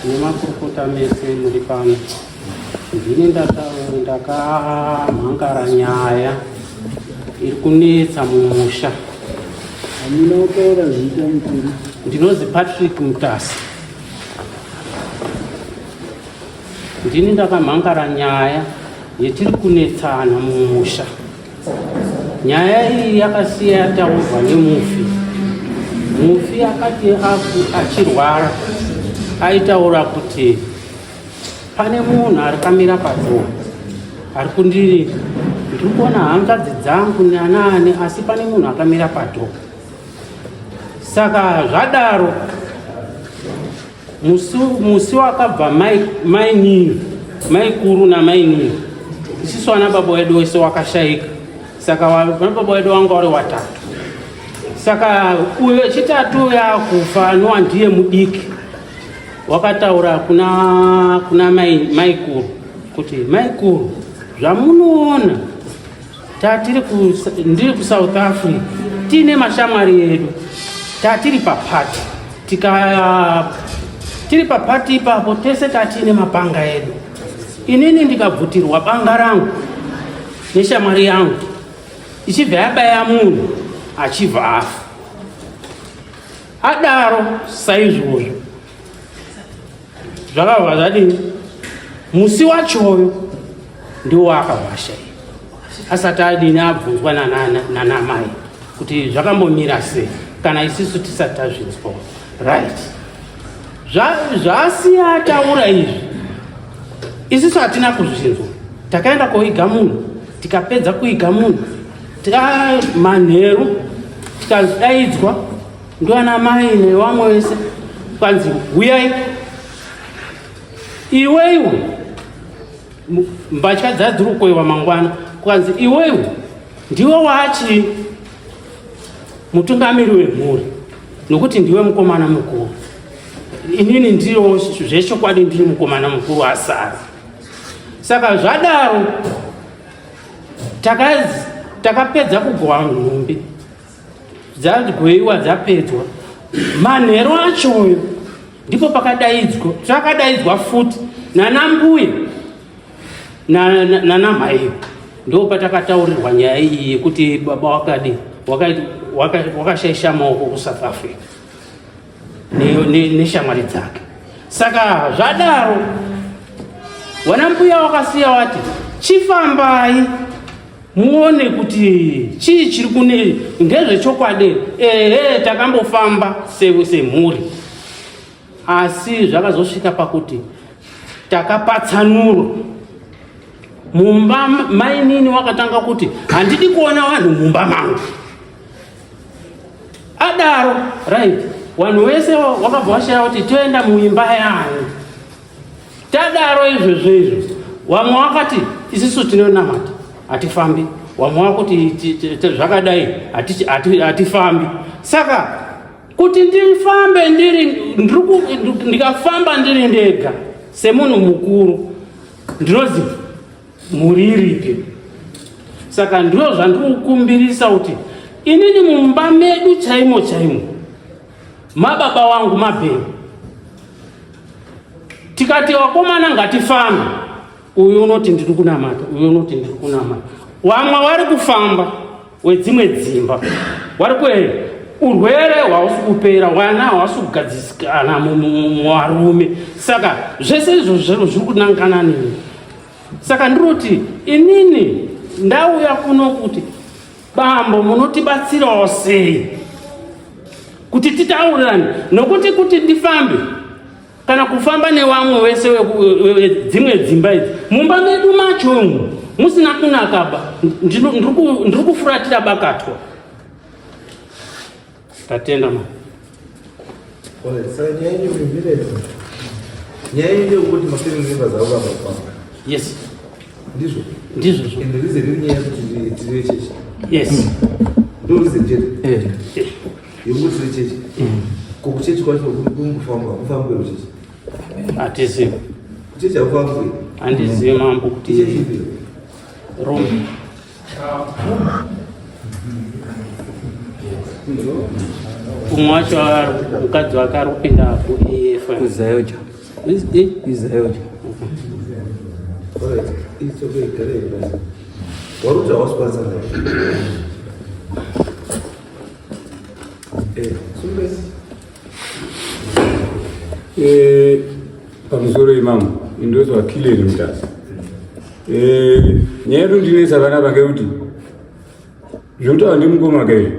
nemakurukota mese muri pano. Ndini ndakamhangara nyaya iri kunetsa mumusha. Ndinozi Patrick Mutasa. Ndini ndakamhangara nyaya yetiri kunetsana mumusha. Nyaya iyi yakasiya yataurwa nemufi. Mufi akati achirwara aitaura kuti pane munhu arikamira padhuze ari kundirira. Ndiri kuona hangadzi dzangu nanane asi pane munhu akamira padhuze. Saka zvadaro musi wakabva maikuru namainini. Isusu vana baba wedu wese wakashayika. Saka vana baba wedu wanga vari watatu. Saka uyo wechitatu yakufa nowa ndiye mudiki. Wakataura kuna maikuru kuti maikuru zvamunoona ndiri kuSouth Africa tine mashamwari edu tatiri papati tiri papati ipapo tese tatine mapanga edu. Inini ndikabvutirwa banga rangu neshamwari yangu ichibva yabaya munhu achibva afa. Adaro saizvozvo zvakabva zvadini musi wachoyo ndiwo akavhashaya asati adini abvunzwa nanamai kuti zvakambomira sei kana isusu tisati tazvinzwa. Right, zvasiya ataura izvi isusu hatina kuzvinzwa. Takaenda koiga munhu, tikapedza kuiga munhu manheru tikadaidzwa ndivana mai nevamwe vese kwanzi huyai iwewe mbatya dzadziri kukoiwa mangwana kwanzi iwewe ndiwe wachi mutungamiri wemhuri nokuti ndiwe mukomana mukuru. Inini ndiyo zvechokwadi ndiri mukomana mukuru asara. Saka zvadaro takapedza kugowa nhumbi dzagoiwa dzapedzwa manheru achoyo ndipo takadaidzwa futi nanambuya nanamhaiyo. Ndo patakataurirwa nyaya iyi yekuti baba wakashaisha maoko kuSouth Africa neshamwari dzake. Saka zvadaro wanambuya wakasiya wati chifambai muone kuti chii chiri kune ngezvechokwadi. Takambofamba semhuri asi zvakazosvika pakuti takapatsanurwa. Mumba mainini wakatanga kuti handidi kuona vanhu mumba mangu. Adaro right, vanhu vese wakabva washaya kuti toenda muimba yangu. Tadaro izvozvo vamwe wakati isusu tinonamata hatifambi, vamwe wakuti zvakadai hatifambi. Saka kuti ndifambe ndikafamba ndiri ndega semunhu mukuru ndinozi muriripi. Saka ndiro zvandikukumbirisa kuti inini mumba medu chaimo mababa wangu mabheni tikati wakomana ngatifambe, uyu unoti ndiri kunamata, uyu unoti ndiri kunamata. Vamwe vari kufamba wedzimwe dzimba vari kuenda urwere hwausi kupera, wana hausi kugadzikana muvarume. Saka zvese izvo zviri kunangana nini. Saka ndiroti inini ndauya kuno kuti bambo munotibatsirawo sei kuti titaurirane, nokuti kuti ndifambe kana kufamba nevamwe vese dzimwe dzimba idzi mumba medu macho musina kunakaba. Ndiri kufuratira bakatwa. Tatenda ma. Yes. Ndizvo. Yes. Atizivi. Handizivi mambo kuti Rome. Umwe wacho mukadzi wake ari kupinda kuEF. Israel. Alright, it's okay, correct. What was sponsor? Pamusoro imam indozo wakile ni Mutasa. Nyeru ndine sabana bakeuti. Junta ndi mukoma kai.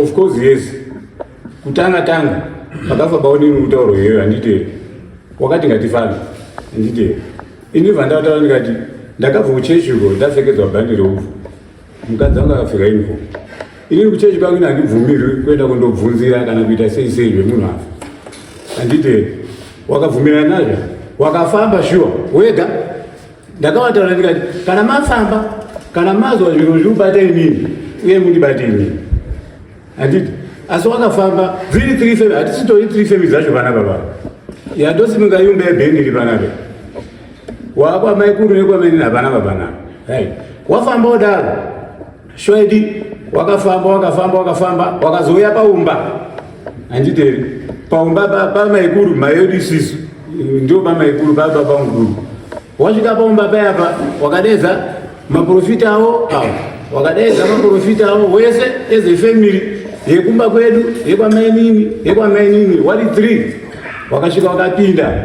Of course yes. Kutanga bakafa baoni mutauro yeyo andite. Wakati ngatifana andite. Ini vanda tawo ngati ndakabva kuchechiko ndapfekedzwa bhandi reufu. Mukadzi wangu akapfeka uniform. Ini kuchechi kwangu ndandibvumiri kuenda kundobvunzira kana kuita sei munhu afa. Andite wakavhumirana nazvo wakafamba shuwa wega ndakavataura ndikati kana mafamba kana mazwa zviro zviri kubata inini uye mundibate inini anditi asi wakafamba dziri 3 femi hatisitori 3 femi dzacho panapa papa yandosiminga yumba yebheniri panapa wakwamaikuru nekwamenini hapanapa panapa wafamba wodaro shwaidi wakafamba wakazouya paumba anditeri paumba pamaikuru mayedu isisu ndio pamaikuru baba pamukuru wasvika paumba payapa wakadedza maprofita avo wakadedza maprofita avo wese eze family yekumba kwedu yekwamainini wari 3 wakasvika wakapinda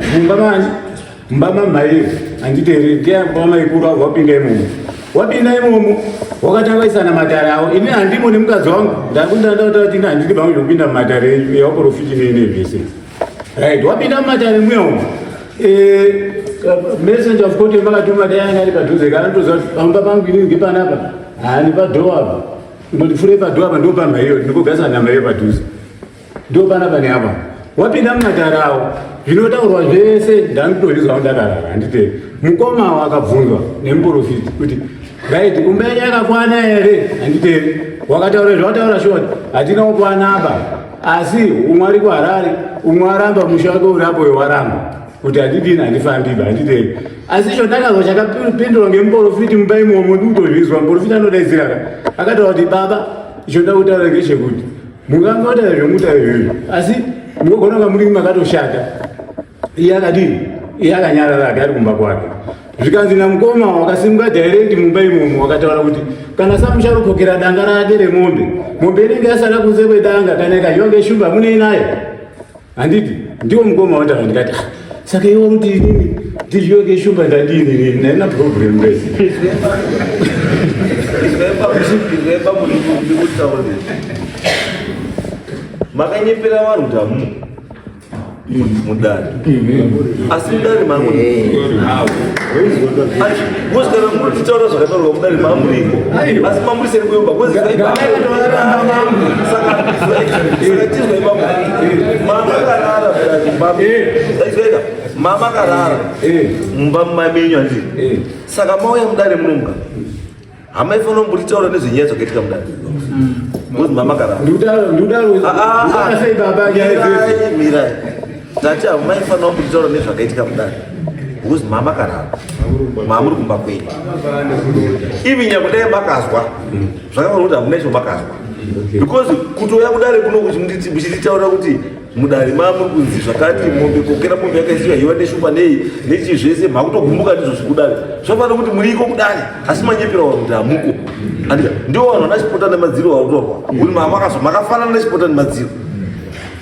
mumba mamai anditeri ndiamba maikuru avo wapinda imomo wakatanga kuisana matare avo ini handimo nemukadzi wangu ndakundandautati handidi bangu zvokupinda mumatare enyu ewaprofiti nenevhese right wapinda mumatare mweomo messenger of court yemakatuma dayanga ari padhuze kana ndoziva kuti pamba pangu inini ngepanapa hani padhoo apa ndodifure padhoo apa ndo pamhaiyo ndinogasa namhaiyo padhuze ndo panapa neapa wapinda mumatare avo zvinotaurwa zvese ndanditozvizwa ndakarara handite mukoma wakabvunzwa nemuprofiti kuti right umbenye yakakwana here handiteri wakataura zvawataura shoti hatina kukwana apa asi umwe ari kuharare umwe aramba musha wake uriapo wewaramba kuti handidini handifambiba handiteri asi izvo ndakazwa chakapindurwa ngemuprofiti mumba imomo ndikutozvizwa muprofiti anodaidziraka akataura kuti baba icho ndakutaura ngechekuti mungangotaura zvomutaura izvozvo asi mugogona kunga muri makatoshata iye akadini iye akanyarara agari kumba kwake zvikanzi namukoma wakasimuka direct mumba imomo wakataura kuti kana samusharukokera danga rake remombe inenge yasara kunze kwedanga kana ikadyiwa ngeshumba munei nayo handiti ndiwo mukoma wataura ndikati saka iwo kuti inini ndidyiwe ngeshumba ndadini naina problem rese makanyepera vanhu tamu mudari asi mudari mamwe muzvikana muri tichaura zvakataurwa mudari mamuriko asi mamuriseri kuyomba saka tizwa ipapo mama karara aizveka mama karara mumba mamenyu handii saka mauya mudari munomuka hamaifanira kumbotitaura nezvenyaya dzakaitika mudari kuzi mama karara mirai tati hamaifanira kumbotitaura nezvakaitika mudari kuzi mama karara mamuri kumba kwenyu ivi nyakudai makazwa zvakafanira kuti hamuna izvo makazwa because kutoya kudare kuno muchititaura kuti mudari mamuri kunzi zvakati mombe kokera mombe yakaisiwa iwa neshumba nechi zvese makutogumbuka ndizvo zvikudare zvafanira kuti muriko kudare asi manyepera vanhu kuti hamuko ndio vanhu vana chipota nemadziro vautorwa kuti makazwa makafanana nechipota nemadziro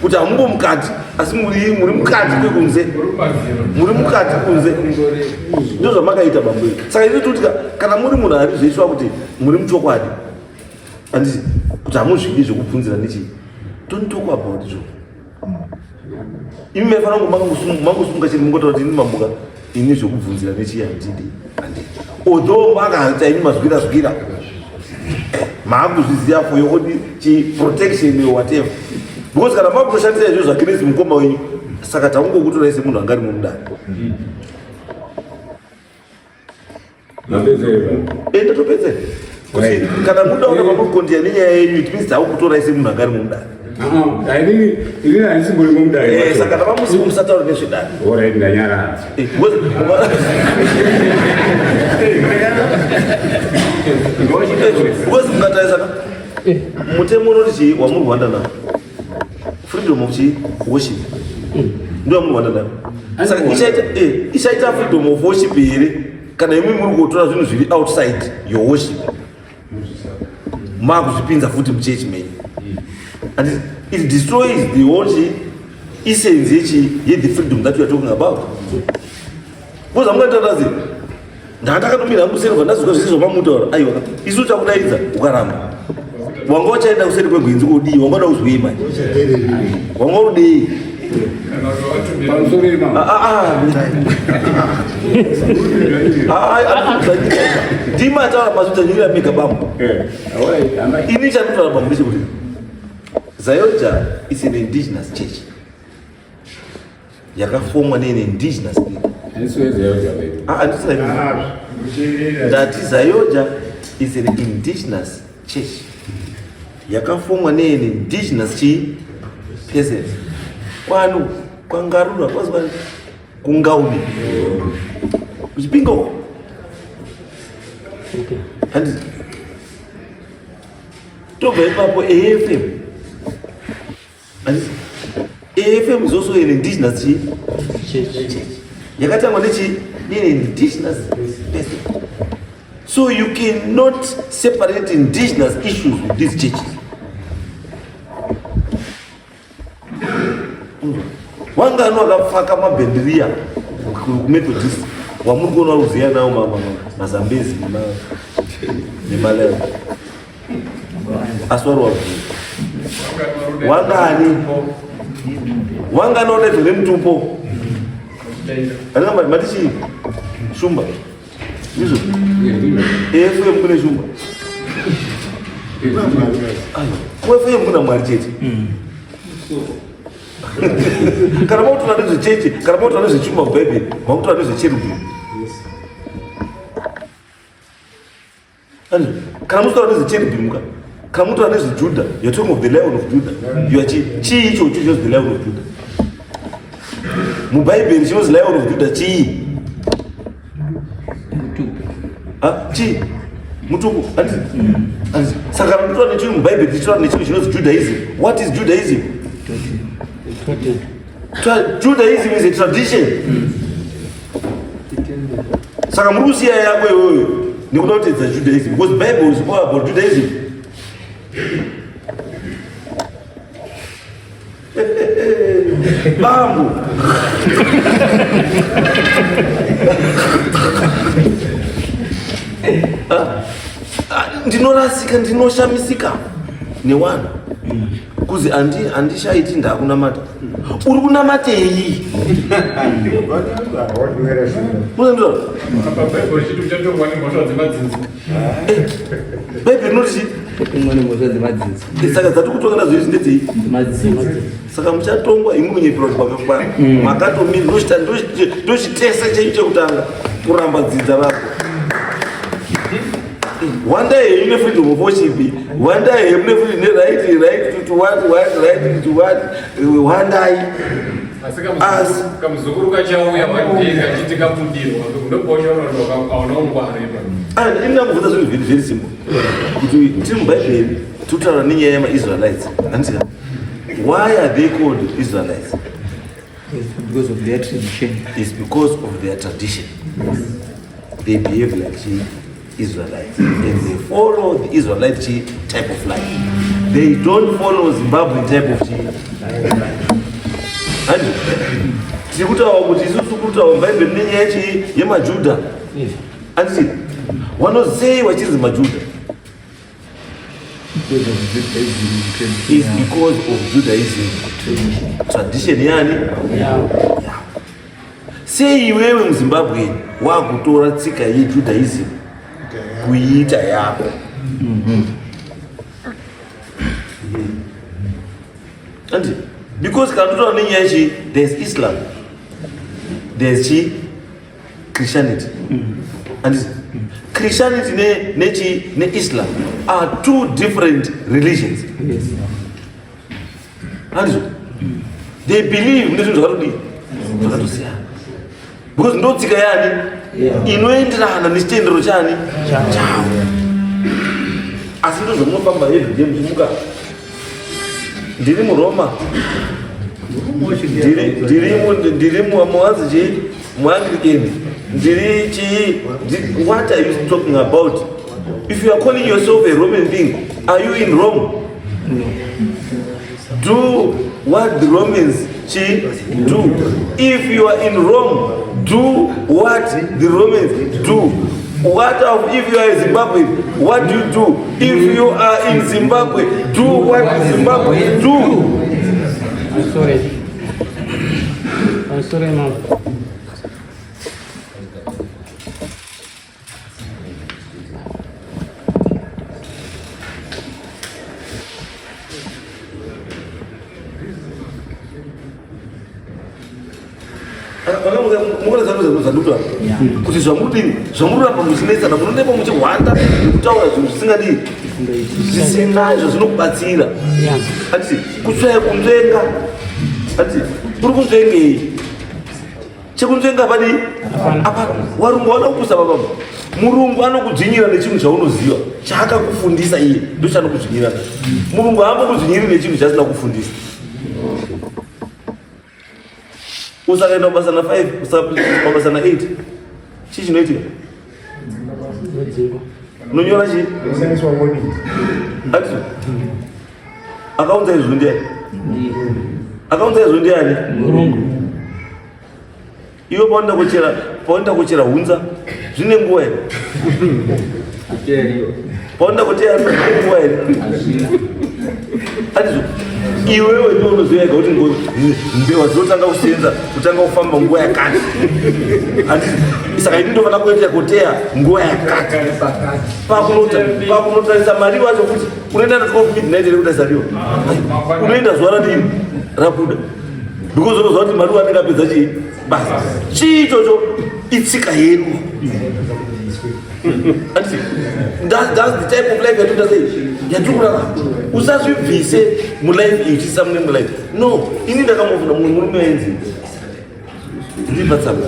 kuti hamumbo mukati asi muri mukati kwekunze muri mukati kunze ndio zvamakaita bambo saka ini kuti kana muri munhu ari zveiswa kuti muri muchokwadi handiti kuti hamuzvidi zvekubvunzira nechi don't talk about izvo imi maifanira mangosunga chiri mungotaura kuti ini mambuka ini zvekubvunzira nechi handidi although makaita imi mazwira maakuzviziva for your own protection or whatever because kana makutoshandisa izvo zvakinezi mukoma wenyu saka takungokutorai semunhu angari mumudari ndatopedzera kana mudaona pamukondia nenyaya yenyu it means takukutorai semunhu angari mumudari ini handisimbori mumudari saka tavamusi musataura nezvedari orit ndanyarara because mukatarisaka mutemo unoti chii wamuri rwanda now freedom of worship Ndio munhu wanda saka ishaita freedom of worship here kana imwe muri kutora zvinhu zviri outside your worship makuzvipinza futi muchechi meni and it destroys the whole essence the freedom that you are talking about. Because amungatatazi ndakatombira muserva ndazvika zvese zvamamutaura aiwa isu takudaidza ukaramba wanga uchaenda kuseri kwegwenzi kodii wanga uda kuzwei manje wanga udei ndima taura pazvitanyirira mega bambo ini chanotaura bambo ndechekuti Zayoja is an indigenous church yakafomwa nean indigenous people. That Zayoja is an indigenous church yakafomwa nean indigenous peasant. Kwanu kwangarura kwazwa kungauni kuchipingo and tobva ipapo AFM and AFM is also an indigenous church yakatangwa nean indigenous peasant. So you cannot separate indigenous issues with these churches. Wangano wakafaka mabhenderia kumethodist wamuri kuona uziya nawo mazambezi nemaleo aswarwa wangano nedhore mutumbo ananga matichi shumba izvo AFM kune shumba AFM kuna mwari chete kana mautora nezvechechi kana mautora nezvechuma bhebhe mautora nezvecherubhi kana mutora nezvecherubhi muka kana mutora nezveJudha you're talking of the lion of Judah you are chii icho chochozi the lion of Judah mubhaibheri chinonzi lion of Judah chii chii mutuku saka kana mutora nechiri mubhaibheri tichitaura nechinhu chinonzi Judaism. What is Judaism? Judaism is a tradition. Saka muri kusiya yako iyoyo nekuda kuti it's a Judaism because the Bible is all about Judaism. Bambo ndinorasika ndinoshamisika newanhu kuzi andishaiti ndakunamata uri kunamatei bhaibheri rinoti saka dzati kutongana zvezvi ndedzei saka muchatongwa imi munyepera kwakakwana makatomiri ndochitesa chenyu chekutanga kuramba dzidza rako. One day you never freedom of worship. One day you never right to what, right to what. One day as kamzukuruka chauya mandinga chitika mudiro ndoposhoro ndokaonongwarira and inamvuta zvinhu very simple kuti tiri muBhaibheri tutaura nenyaya yamaIsraelites and why are they called Israelites? Because of their tradition. It's because of their tradition. They behave like Israelites and they follow the Israelite type of life. They don't follow Zimbabwean type of life. And tikutaura kuti isusu kutaura muBhaibheri nenyaya yemaJudha and vanozei vachinzi maJudha is because of Judaism tradition yani sei iwewe muZimbabwe wakutora tsika yeJudaism kuiita yako. And because kantotora nenyaya there's Islam, there's Christianity, and Christianity ne Islam are two different religions. Yes. And they believe because ndo tsika yani inoenderana nechitendero chani chavo asi ndo zvamunofamba everyday muchimuka ndiri muRoma Ndiri muanzi muanglican. What are you talking about? If you are calling yourself a Roman being, are you in Rome? Do what the Romans do. If you are in Rome, do what the Romans do. If you are in Zimbabwe, what do you do? If you are in Zimbabwe, do what Zimbabwe do. I'm sorry, Mom. Kuti zvamurura pamuchinetsana munonepa muchihwanda nekutaura zvinhu zvisingadi zvisinazvo zvinokubatsira. Ati kutsvaya kunzvenga, ati kuri kunzvengei chekunzvenga padi apa warungu wana kupusa baba. Murungu anokudzvinyira nechinhu chaunoziva chaakakufundisa iye ndo chanokudzvinyira. Murungu haambokudzvinyiri nechinhu chasina kufundisa. Usakaenda mabasa na 5 mabasa na 8 chii chinoitika unonyora chii ati akaunza izvo ndiani iwe paunida kuchera hunza zvine nguva here paunida kuteya nguva here atizvo iwewe ndiwo unoziva ega kuti mbeva dzinotanga kusenza kutanga kufamba nguva yakati. Saka ini ndofana kuenda kuteya nguva yakati pakunotarisa mari wacho kuti unoenda midnight here kutarisa riwo unoenda zuva radini rabuda because unoziva kuti mari wanenge apedza chii basa chii ichocho itsika yedu. That's the type of life yatinoda sei yatikurarama. Usazvibvise mulife ichisa mune mulife. No, ini ndakamuvuna mumwe murume wenzi ndibatsanga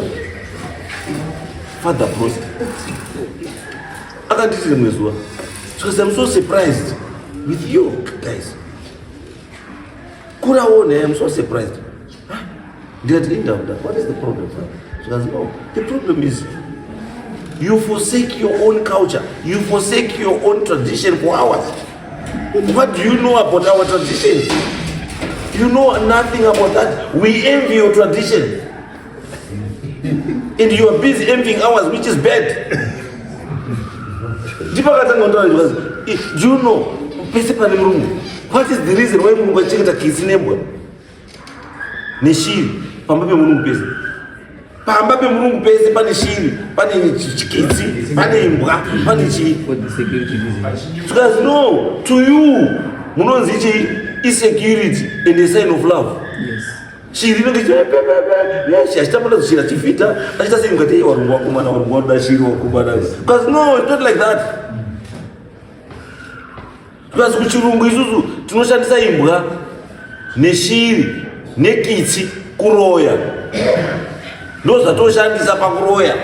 Father Prost akanditi rimwe zuva because I'm so surprised with you guys. Kuraone, I'm so surprised. Ndikati indauda, what is the problem? Because no, the problem is you forsake your own culture, you forsake your own tradition for ours. What do you know about our tradition? You know nothing about that. We envy your tradition. And you are busy envying ours, which is bad. Do you know, what is the reason why Mungu achikata kisi nembwa? Neshiri, pambape Mungu pesi. Pambape Mungu pesi, pane shiri, pane chikitsi, pane imbwa, pane chi. For the security reasons. Because no, to you, munonzi ichi insecurity and a sign of love. Yes. Shiri nonge achitapanda kushira chifita, achita sei mukati warungu wakumana warungu wakuda shiri wakumana. Because no, it's not like that. Because kuchirungu isusu tinoshandisa imbwa neshiri nekitsi kuroya. Ndo zvatoshandisa pakuroya.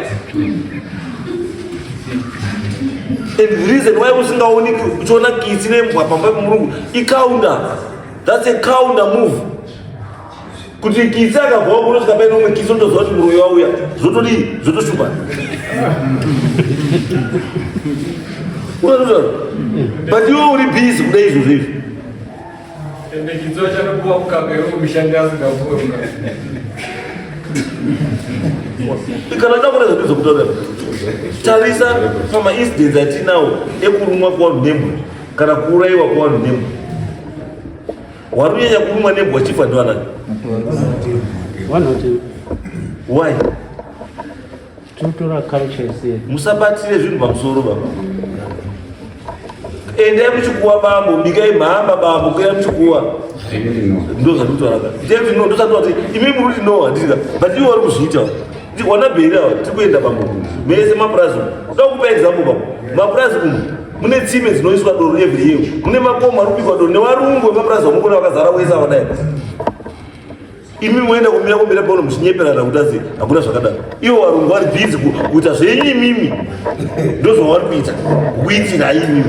And the reason why usingaoni kuchona kitsi nembwa pamba pemurungu ikaunda. That's a counter move. Kuti kitsi akabva kunosvika paine umwe kitsi undoziva kuti muroyo wauya zvotodii zvotoshupa. But you are busy kudai izvo zvizvi. Ende kidzo chanopuwa mukakero kumishanda asingapuwe. Kana ndakona zvazvo zvokutaura. Tarisa pamaincidents atinawo ekurumwa kwavanhu nembwa kana kuurayiwa kwavanhu nembwa. Warunyanya kurumwa nembwa chifa ndiwanani? Why? Cultural culture is here. Musabatire zvinhu pamusoro baba. Endai muchikuwa bambo, bikai mhamba bambo, kuya muchikuwa. Ndo zvanditaura. Ndezvi ndosatoa kuti imi muri kuti no handisika, but iwo vari kuzviita. Wana bhera tiri kuenda bambo. Mese mapurazi. Ndoda kupa example bambo. Mapurazi umu mune tsime dzinoiswa doro every year. Mune makomo ari kubikwa doro nevarungu vemapurazi vamukona vakazara wese avadai. Imi muenda kumira kumbira pauno muchinyeperana kuti azi hakuna zvakadaro. Ivo varungu vari busy kuita zvenyu imimi. Ndozvavari kuita. Kuitira imimi.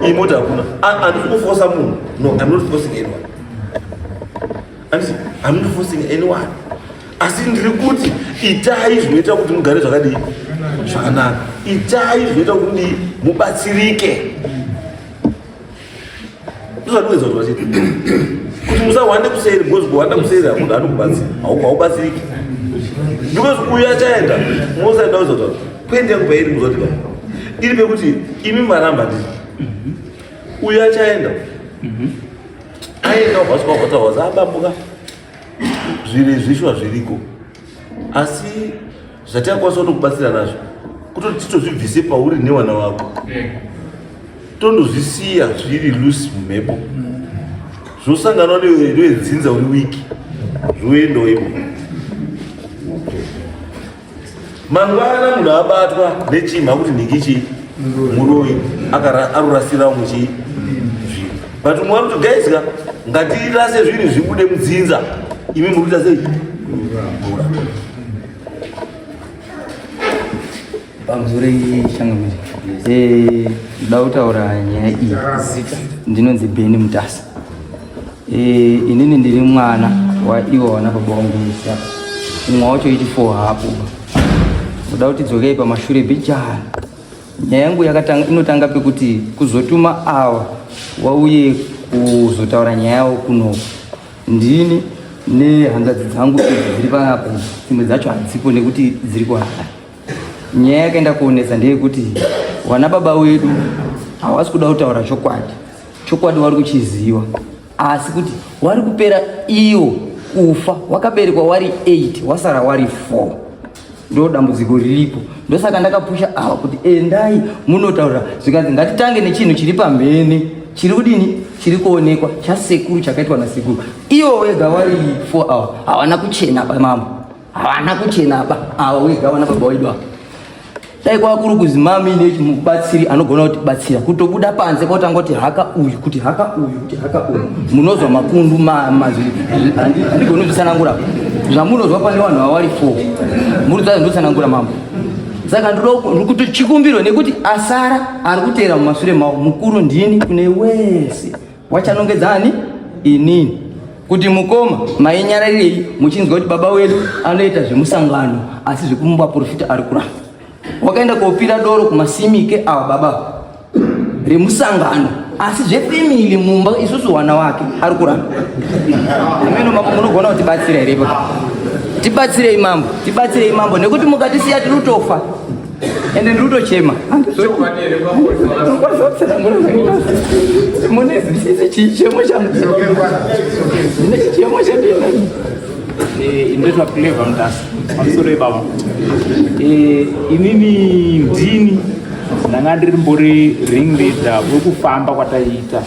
Iyi mota hakuna. Handisi kufosa munhu. No, I'm not forcing anyone. handiti I'm not forcing anyone, asi ndiri kuti itai zvinoita kuti mugare zvakadii zvakanaka, itai zvinoita kuti mubatsirike. Ndozvatiwedza kuti vachiti kuti musawande kuseri, because kuwanda kuseri hamunhu anokubatsira, haubatsiriki. Because uyu achaenda munosaenda kuzoti kwendi yangu pairi muzoti iri pekuti imi maramba ndii uyu achaenda aenda wabvaswa zabambuka zviri zvishwa zviriko, asi zvatakakwanisa kutokubatsira nazvo kutoti titozvibvise pauri newana wako, tondozvisiya zviri loose mumhepo, zvosanganwa nevedzinza uri wiki zvoendawo ipo. Mangwana munhu abatwa nechimha kuti ndikichi muroi arurasira muchi but mwana kuti guys ngatirase zviri zvibude mudzinza, imi muri kuita sei? Pamusoro shangamiri ndoda kutaura nyaya iyi. Ndinonzi Mutasa. Inini ndiri mwana waiwo wana baba vangu muisa, umwe wacho 84 hapo. Ndoda kuti dzokei pamashure bijana. Nyaya yangu inotanga pekuti kuzotuma awa wauye kuzotaura nyaya yawo kuno ndini nehanzvadzi dzangu dziri panapa, dzimwe dzacho hadzipo nekuti dziri kuhara. Nyaya yakaenda kuonesa ndeyekuti wana baba wedu hawasi kuda kutaura chokwadi wari kuchiziva, asi kuti wari kupera iyo kufa wakaberekwa wari 8 wasara wari 4. Ndo dambudziko riripo. Ndosaka ndakapusha awa kuti endai munotaura zvikanzi ngatitange nechinhu chiri pamhene, chiri kudini, chiri kuonekwa, chasekuru chakaitwa nasekuru. Iwo wega wari 4 awa hawana kuchena pamama, hawana kuchena pa awa wega wana baba wedu apa. Dai kwakuru kuzi mami nechimubatsiri anogona kuti batsira kutobuda panze kwotanga kuti haka uyu kuti haka uyu kuti haka uyu, munozwa mapundu mazviri andigona kutsanangura zvamunozwa pane vanhu vavari 4 muri dzadzo ndotsanangura mambo. Saka ndiri kuti chikumbiro nekuti asara ari kuteera mumashure mawo mukuru ndini kune wese wachanongedzani inini kuti mukoma mainyararirei muchinzwa kuti baba wedu anoita zvemusangano asi zvekumubaprofita ari kuramba. Wakaenda kopira doro kumasimike awa baba remusangano asi zvefamily mumba isusu wana wake ari kuramba. Ameno mambo munogona kuti batsira here ipo, tibatsirei mambo nekuti mukatisiya tirutofa ende ndirutochema munezvisise chichemo changu Ndetwa Clever Mutasa pamusoro ebaba. Inini ndini ndanga ndiri mbori ring leader wekufamba kwataita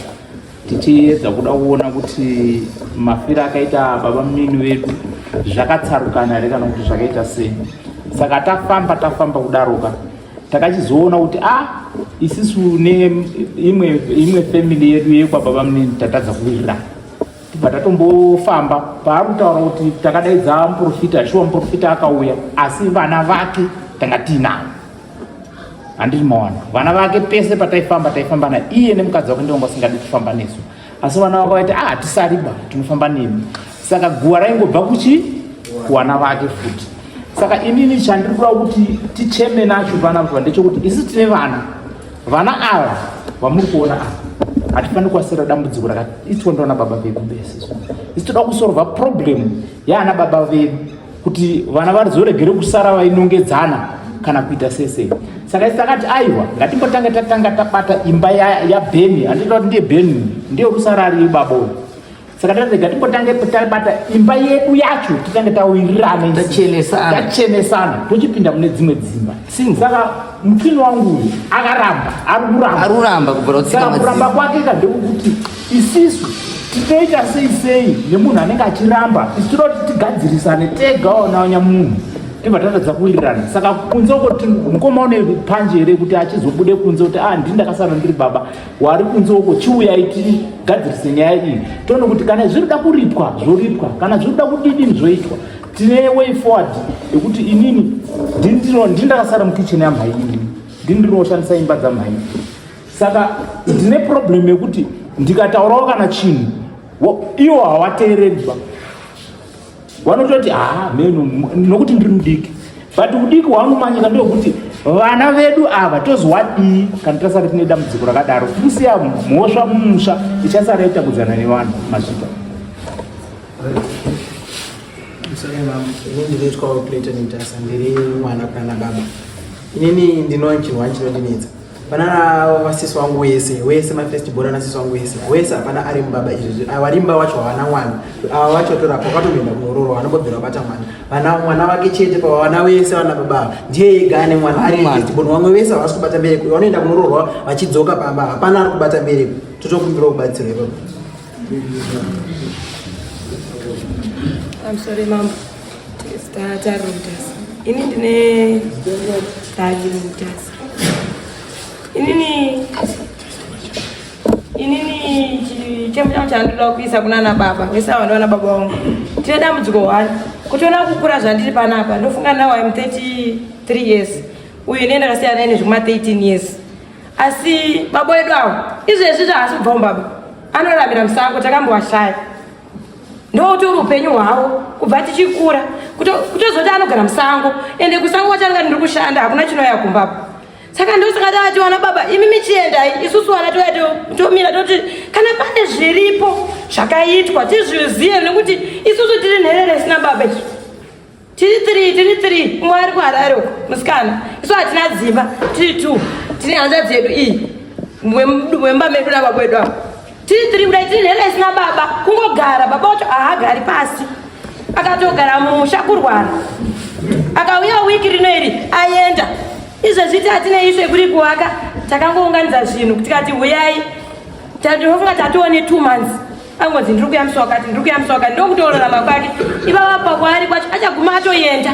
tichiedza kuda kuona kuti mafira akaita baba mini wedu zvakatsarukana here kana kuti zvakaita sei. Saka tafamba kudaroka takachizoona kuti isisu neimwe family yedu yekwababa mini tatadza kuwirirana. Patatombofamba paakutaura kuti takadaidza muprofita, shuwa muprofita akauya asi vana vake tanga tinavo. Handiti mawana vana vake pese taifamba na iye nemukadzi wake ndongo asingadi kufamba nesu, asi vana vake vaiti tisariba tinofamba nemi. Saka guwa raingobva kuwana vake futi. Saka inini chandiri kuda kuti ticheme nacho panapa ndechekuti isi tine vana ava vamuri kuona apa hatifaniri kuwasira dambudziko rakaitwa ndivana baba vedu bese. Isi toda kusolva problem yaana baba vedu kuti vana varizoregere kusara vainongedzana kana kuita sesei. Saka isi takati aiwa ngatimbotange tatanga tabata imba yaBheni, handitoda kuti ndiye Bheni ndiyo kusara ari baba uyu. Saka tatati ngatimbotange tabata imba yedu yacho titange tawirirana tachenesana tochipinda mune dzimwe dzimba. Saka mukini wangu uyu akaramba kuramba kwake ndekuti isisu tinoita sei nemunhu anenge achiramba, isi toda kuti tigadzirisane tegawo nawanyamunhu tibva tatadza kuwirirana. Saka kunze uko mukoma une panje here kuti achizobude kunze kuti ndini ndakasara ndiri baba wari kunze uko chiuyai tigadzirise nyaya iyi toona kuti kana zvirida kuripwa zvoripwa, kana zvirida kudini zvoitwa. Tine way forward yekuti inini ndini ndakasara mukicheni yamhai inini ndini ndinoshandisa imba dzamhai. Saka ndine problem yekuti ndikataurawo kana chinhu iwo hawateereriba vanototi meno nokuti ndiri mudiki, but udiki hwanomanyika ndokuti vana vedu ava tozwadii kana tasara tine dambudziko rakadaro, tisiya mhosva mumusha ichasara itakudzana nevanhu masvika. Ndinoitwa operator naMutasa, ndiri mwana kana baba. Inini ndinoona chinhu chinondinetsa. Pana vasisi wangu wese my first born nasisi wangu wese hapana ari mbaba izvi. Avarimba wacho hawana mwana. Ava vacho tora kwakatoenda kunororo vanobvira bata mwana. Mwana wake chete pa vana wese vana baba. Ndiye igane mwana ari first born. Vamwe vese havasi kubata mbereko. Vanoenda kunororwa vachidzoka pamba. Hapana ari kubata mbereko. Totokumbira kubatsira baba. I'm sorry, Mom. Start Mutasa. Ini ndine tagi Mutasa. Inini chembe chandula kuisa kuna na baba. Wesa wanda na baba wangu. Tine dambudziko wani. Kutiona kukura zvandiri panapa. Ndofunga now I'm 33 years. Uyu nenda kasiyana nene zvuma 13 years. Asi baba wedu awo. Izvezvi zvasi kubva baba. Anorambira musango takambowashaya. Ndokuti upenyu hwavo kubva tichikura kutozoti anogara musango ende kusango wachanga ndiri kushanda hakuna chinouya kumbapo. Saka ndosingati ati wana baba imi michiendai isusu wana tomira toti kana pane zviripo zvakaitwa tizvizive nekuti isusu tiri nherere isina baba izvi. Tiri 3 umwe ari kuharare musikana isu hatina dzimba tiri 2 tine hanza dzedu iyi wemba medu nababa wedu avo. Tiri kudai tiri nherere isina baba kungogara baba wacho haagari pasi akatogara mumusha kurwara akauya wiki rino iri aenda. Izvezviti hatina ishe kuri kuwaka takangounganidza zvinhu tikati huyai tinofunga tatione 2 months angonzi ndiri kuyamisa wakati ndokutororama kwake ivava pakwari kwacho achaguma atoenda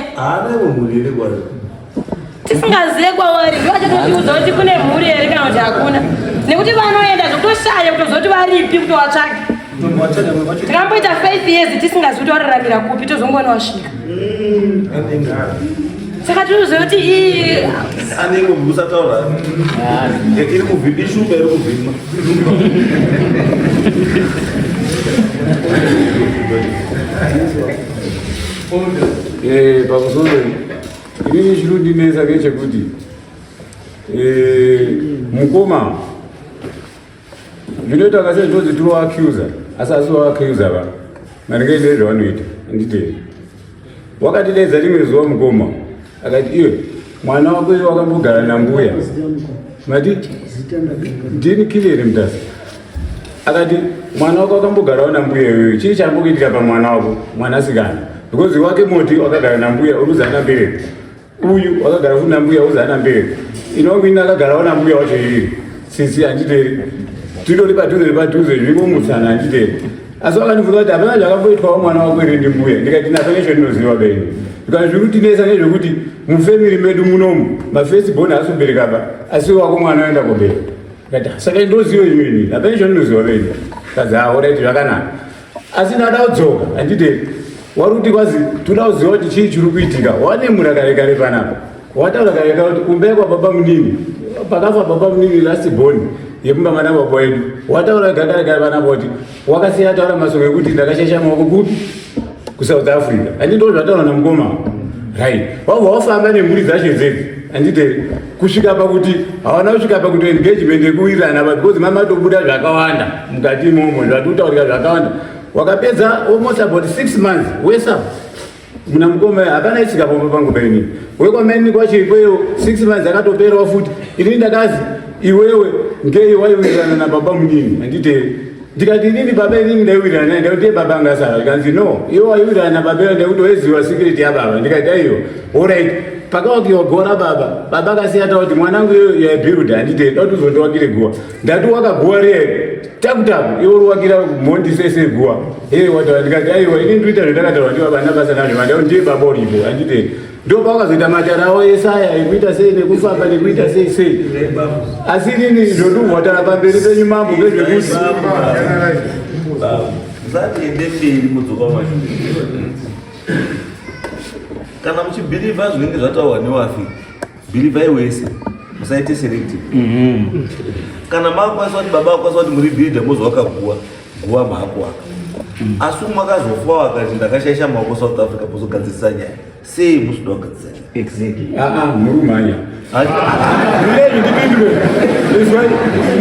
tisingazive kwavari ndoachatotiudza kuti kune mhuri here kana kuti hakuna nekuti vanoenda zvokutoshaya kutozoti varipi kutovatsvaka. Tikamboita 5 years tisingazivi kuti wararamira kupi tozongoona wasvika. Saka tinoziva kuti anenge musataura iri kuvhima ishuka iri kuvhima pamusoro inini chinondinetsa ngechekuti mukoma zvinoita akasai ndodzi tinoacusa asi asiwaacusa va maringe nezvavanoita handitei wakatidedza rimwe zuva mukoma akati iwe mwana wako iwe wakambogara nambuya mati ndini kilere Mutasa akati mwana wako wakambogarawo nambuya iwewe chii chambokuitika pamwana wako mwanasikana because wake moti wakagara nambuya uruzana mbereko uyu wakagara futi nambuya uzana mbereko inongwini akagarawo nambuya wacho iri sisi handiteri tindori padhuze zvingomutsana handiteri asi wakandibvunza kuti hapana zvakamboitwawo mwana wako iri ndimbuya ndikati nafanezvo ndinoziva beni ndikati zviri kutinesa nezvekuti mufemiri medu munomu mafirstborn asobereka pa asi wako mwana oenda kobereka kati saka ndoziva imweni nafanezvo ndinoziva beni kazi oraiti zvakanaka asi ndada kudzoka handiteri wari kuti kwazi toda kuziva kuti chii chiri kuitika wanemura kare kare panapa wataura kare kare kuti kumbai kwababa munini pakafa baba munini lastborn yemumba mana baba wedu wataura kare kare panapa kuti wakasiya taura masoko ekuti ndakashasha maoko kupi kuSouth Africa handito zvataura namukoma right wabva wafamba nemhuri dzacho dzedzi handite kusvika pakuti hawana kusvika pakuti engagement yekuwirirana because mamatobuda zvakawanda mukati imomo zvatutaurika zvakawanda wakapedza almost about 6 months wesa muna mukoma hapana isika pomba pangu peni wekwameni kwacho ikweyo 6 months akatoperawo futi inini ndakazi iwewe ngei waiwirirana nababa munini handite ndikati inini baba inini ndaiwirirana naye ndikuti baba angasara ikanzi no iwe waiwirirana nababa ndekuti waiziva secret yababa ndikati aiyo alright pakawakiwa gora baba akasiya taura kuti mwanangu iyo yaibuilda handite dauti uzondowakire guwa ndati wakaguwa rere taku iwe uruwakira mhondi sese guwa wataura ndikati aiwa inini ndoita zvendakataura ndiwa bana basa nazvo mandau ndiye baba uripo handite ndo pakazoita matarawo esaya ekuita sei nekufamba nekuita sei asi inini ndondihwatara pamberi penyu mambo ngezvekuti zatiende mberi mudzoka macho kana muchibhilivha zvinenge zvataurwa newafi bhilivhai wese musaite selective kana makwanisa kuti baba akwanisa kuti muri bhilidha mozovaka guwa maakuwaka asi mwakazofa wakati ndakashaisha maoko South Africa pozogadzirisa nyaya sei musida kugadzirisa nyaya Exactly. Murumanya. Mulei ndipindure. Izwai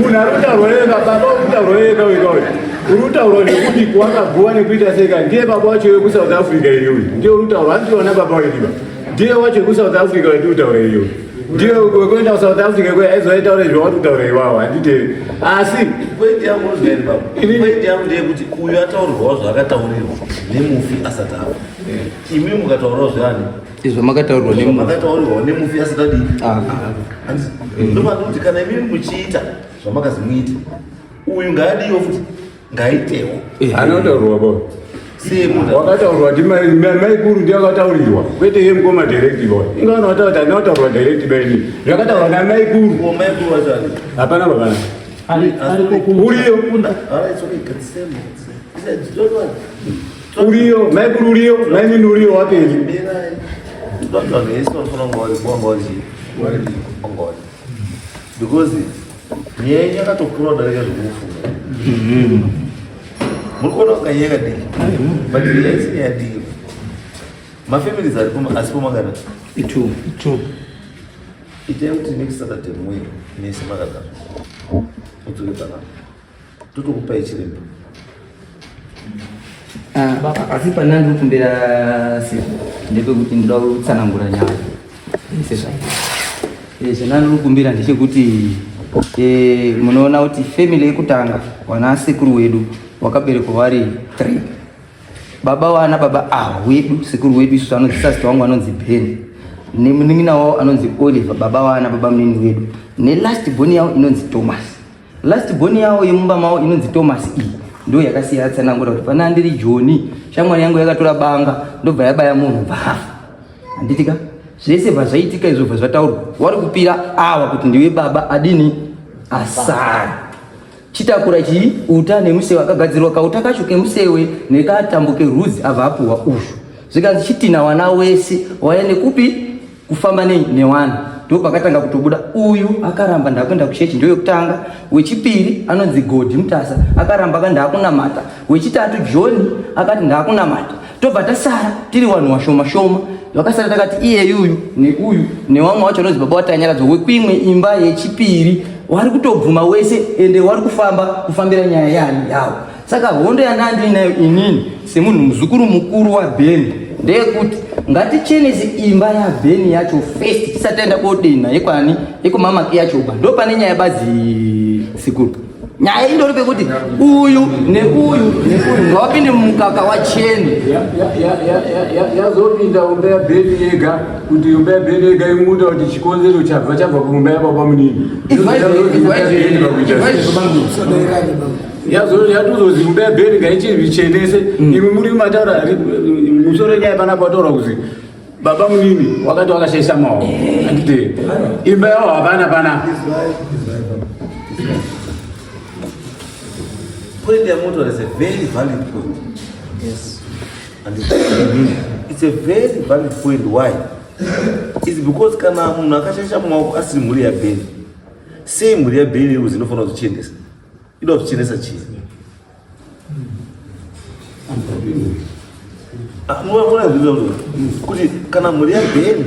munhu arikutaurwa baba urikutaurwa wega wega. Urikutaurwa nekuti kwakabhuwa nekuita seka ndiye baba wacho wekusouth Africa iyoyo. Ndiye urikutaurwa handiona baba wedu. Ndiye wacho wekusouth Africa wedu utaura iyoyo. Ndiye wekuenda kuSouth Africa kwe aizoitaura zvawari kutaura iwawo handitevi. Asi pointi yangu ndezvairi baba. Pointi yangu ndeyekuti uyu ataurirwawo zvaakataurirwa nemufi asati afa. Imi mukataurawo zviyani izvo makataurirwa nemufi asati adii. Ndopano kuti kana imimi muchiita zvamakazi muite uyu ngaadiwo futi ngaitewo. Anotaurwa bo. Wakataurwa kuti maikuru ndiye akataurirwa kwete iye mukoma direct boy. Ingano wataura kuti anotaurwa direct beni. Zvakataurwa namaikuru. Maikuru wachani? Hapana baba. Uriyo. Uriyo, maikuru uriyo, maimini uriyo wapeli. Because nyaya yakatokura kudarika zvekufunga. Murikuona kukanyeka dii but yaisi yadii mafamilies asipo mangana 2 itai kuti next Saturday mwe nese makagara utsuke panapa totokupai chirembo asi panandi kumbira siku ndepekuti ndoda kutsanangura nyaya zvanandi kukumbira ndechekuti munoona kuti family yekutanga wana sekuru wedu wakaberekwa vari 3. Baba wana baba wedu sekuru wedu isu anonzi sasita wangu anonzi Ben, nemunin'ina wavo anonzi Oliver, baba wana baba munini wedu, nelast born yavo inonzi Thomas. Last born yavo yemumba mavo inonzi Thomas ndo yakasiya tsanangura kuti pana ndiri Joni shamwari yangu yakatora banga ndobva yabaya munhu bvafa. Handitika zvese zvaitika izvo zvataurwa wari kupira awa kuti ndiwe baba adini asara. Chitakura chii uta nemusewe akagadzirwa kauta kacho kemusewe nekatambo kerudzi abva apuwa uzvo. Zvikanzi chitina wana wese waende kupi kufamba newana. Ndo pakatanga kutobuda uyu akaramba ndakwenda kuchechi ndo yokutanga. Wechipiri anonzi God Mutasa akaramba ndakunamata. Wechitatu John akati ndakunamata. Tobva tasara tiri vanhu vashoma shoma. Vakasara takati iye yuyu neuyu newamwe wacho anonzi baba watanyaradzo wekwimwe imba yechipiri wari kutobvuma wese ende wari kufambira nyaya yani yawo. Saka hondo yanandi inayo inini semunhu muzukuru mukuru waBeni ndeyekuti ngatichenese imba yaBeni yacho first tisataenda kodena yekwani yekumama yacho uba ndo pane nyaya bazi sikuru. Nyaya indori pekuti uyu neuyu ngawapinde mumukaka wacheni yazopinda umba yaBeni yega kuti umba yaBeni yega imuda kuti chikonzero chabva kumumba yababa munini yatozozi umba yaBeni ngaichizvichenese imi muri kumataura musoro nyaya panapa wataura kuzi baba munini wakati wakashaisa maoko andite imba yavo hapana panapa. Point ya motor is a very valid point. Yes. And it's a very valid point. Why? It's because kana munhu akashasha maoko asiri muri yaBeni. Sei muri yaBeni uzinofana kuchenesa. Ida kuchenesa chii? Mwana ndizvo kuti kana muri yaBeni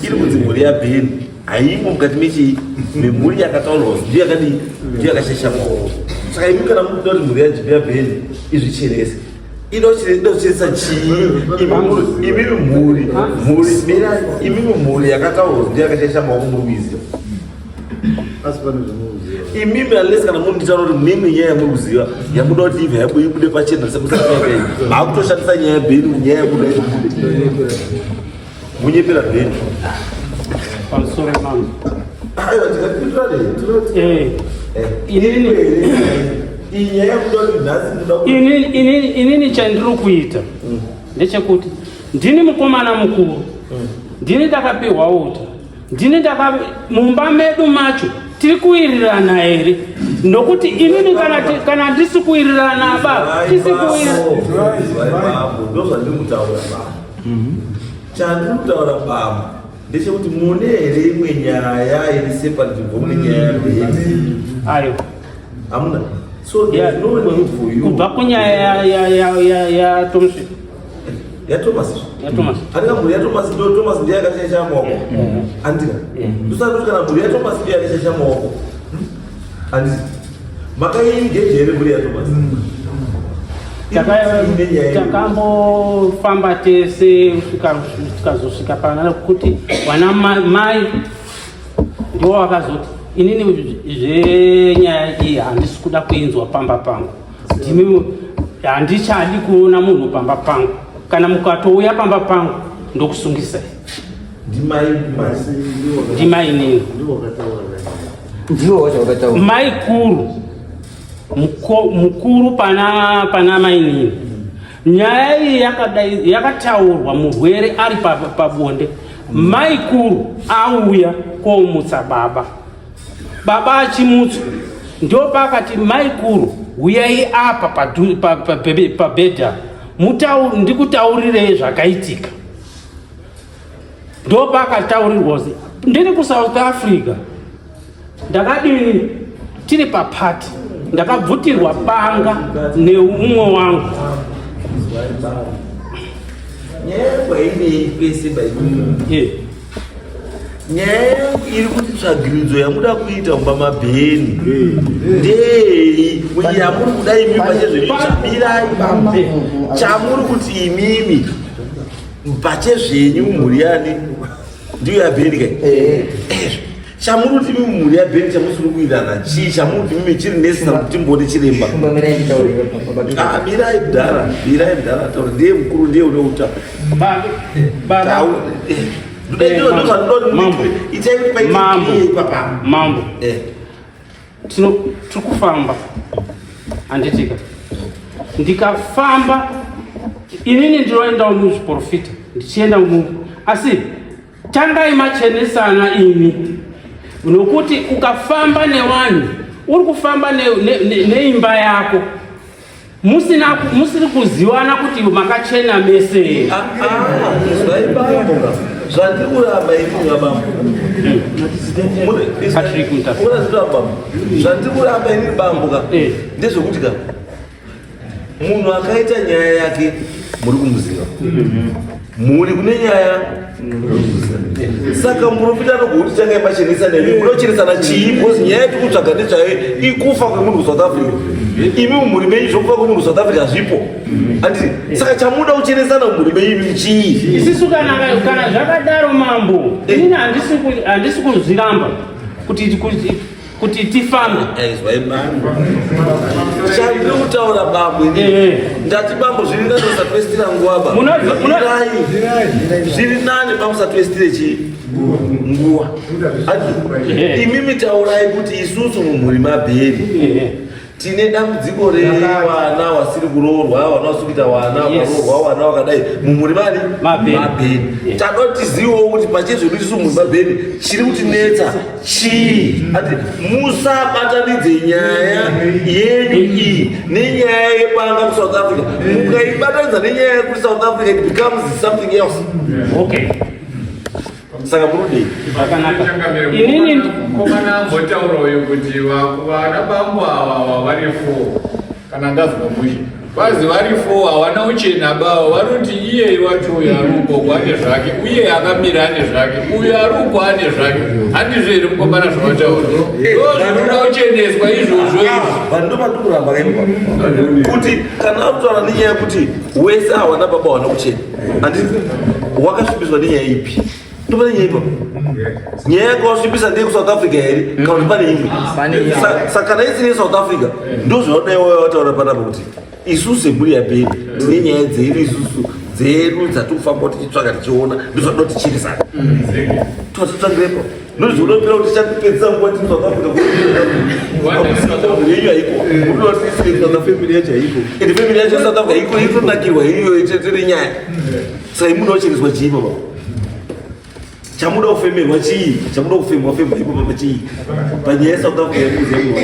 iri kunzi muri yaBeni haimo mukati mechi memuri yakataurwa ndiyo yakadi ndiyo yakashasha maoko. Saka imi kana muda kuti muri yaBeni izvichenese inochiretsa chii imimi mhuri yakataurwa ndiyo yakashasha maoko murubizi imimi unless kana munhu nditaura kuti mimi nyaya yamuruziva yamuda kuti ibva yabude pachena semusaakai maakutoshandisa nyaya yaBeni nyaya yamuda munyepera Beni pamusoro pangu aiwa tikapindurane inini chandiri kuita ndechekuti ndini mukomana mukuru, ndini ndakapiwa uta, ndini mumba medu macho tiri kuwirirana here, nokuti inini kana ndisi kuwirirana baba tisi kuwirirana. Chandiri kutaura baba ndechekuti mune here imwe nyaya iri separate mune nyaya yaBeni. Ayo hamuna So there's no need for you. Kubva kunyaya ya Tomshi. Ya Thomas. Andika muri ya Thomas ndo Thomas ndiye akashasha maoko. Andika. Usati kuti kana muri ya Thomas ndiye akashasha maoko. Andika. Makaingejere muri ya Thomas. Takambofamba tese tikazosvika pana kuti wana mai ndiwo wakazoti inini zvenyaya iyi handisi kuda kuinzwa pamba pangu. Ndimi handichadi kuona munhu pamba pangu. Kana mukatouya pamba pangu ndokusungisai. Ndimai nini? Ndiwo wakataura. Mai kuru. Mukuru pana mai nini. Nyaya iyi yakataurwa murwere ari pabonde. Mai kuru auya koumutsa baba. Baba achimutswa ndio pakati mai kuru uyai apa pabhedha ndikutaurirei zvakaitika. Ndo pakataurirwa ndiri kuSouth Africa ndakadini tiri papati ndakabvutirwa panga neumwe wangu. Nyaya iri kuti tsvagiridzo yamuda kuita mumba mabheni ndei yamuri kudai imi pachezvenyu chamirai chamuri kuti imimi pachezvenyu mhuri yani ndiyo yabheni kai chamuri kuti imi mhuri yabheni chamusiri kuirana chii chamuri kuti mimi chiri nesina kuti mbone chiremba mirai kudhara taura ndiye mukuru ndiye une Mambo. Tikufamba handitika ndikafamba inini ndinoenda muzviprofita ndichienda asi tangai machenesana ini nokuti ukafamba nevanhu uri kufamba neimba yako musiri kuziwana kuti makachena mese. Zvandikuramba imi baba. Zvandikuramba imi bambuka. Ndezvokuti ka munhu akaita nyaya yake muri kumuziva. Muri kune nyaya. Saka muprofita anokuti change machenesa nemi munochenesana chii because nyaya yekutsvaga nezvayo ikufa kwemunhu kuSouth Africa. Imi muri menyu zvokufa kwemunhu kuSouth Africa zvipo. Anditi saka chamuda kuchenesana muri menyu chii? Isisu kana zvakadaro mambo inini handisi kuzviramba kuti tifambe. Chandiri kutaura bambo ndati bambo zviri nani musatwestira nguva zviri nani pamusatwestire chii nguva. Imimi taurai kuti isusu mumhuri mabheri tine dambudziko rewana wasiri kuroorwa, wana wasiri kuita wana wakaroorwa, wana wakadai mumhuri mani mabheni. Tanotizivawo kuti pachezvedu isusu mumhuri mabheni chiri kutinetsa chii. Ati musabatanidze nyaya yenyu iyi nenyaya yebanga kuSouth Africa. Mukaibatanidza nenyaya yekuti South Africa it becomes something else. Okay. Saka murudei inini komana ambotaura uyu kuti vana bambo ava vari 4 kana ngazvamushi vazi vari 4 hawana uchena bavo vanoti iye wacho uyu ari uko ane zvake uye akamira ane zvake uyu ari uko ane zvake handizvo here mukomana zvavataura ndozvinoda kucheneswa izvozvo vanhu ndomaturamba kaimba kuti kana akutaura nenyaya yekuti wese hawana baba hawana kuchena handiti wakasvibiswa nenyaya ipi? Ndopane nyaya ipapo nyaya yakawasvibisa ndeye kuSouth Africa here kana kuti pane imwe. Saka kana isine South Africa ndozvaodai wataura panapa kuti isusu semhuri yabheni tine nyaya dzedu isusu dzedu dzatikufamba tichitsvaga tichiona ndozvatoda tichirisana totitsvangirepo ndozvinopera kuti tichatipedzisa nguva tiri South Africa yenyu haiko family yacho haiko ende family yacho South Africa haiko itonakirwa iyo tiri nyaya. Saka imunocheneswa chii baba? Chamuda kufemerwa chii? Chamuda kufemwa ipo papa chii? Panyaya South Africa yekuzemwa.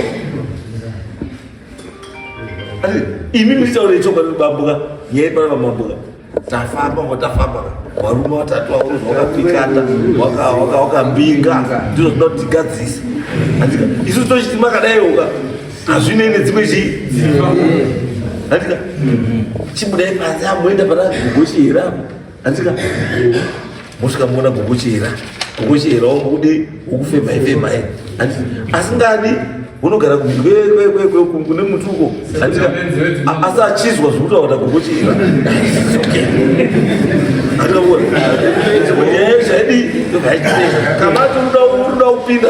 Ati imi mlitaure choka bambuka, nyaya pana bambuka. Tafamba varume vatatu vauruzva wakapikata wakambinga ndizvo zvinoda kuti tigadzise. Isusu tochiti makadai uka hazvine nedzimwe andika chibudai panze amoenda pana gogochera andika mosvikamuona gogochera wakude ukufemai asingadi unogara kune mutuko andika asi achizwa zvekutaura gogochera andikaonaezvaidi kamati unoda kupinda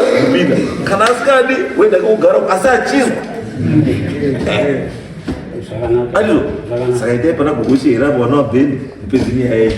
kana asikadi wenda kugara asi achizwa andizvo saka itai pana gogochera vana vabheni ipedzini yaye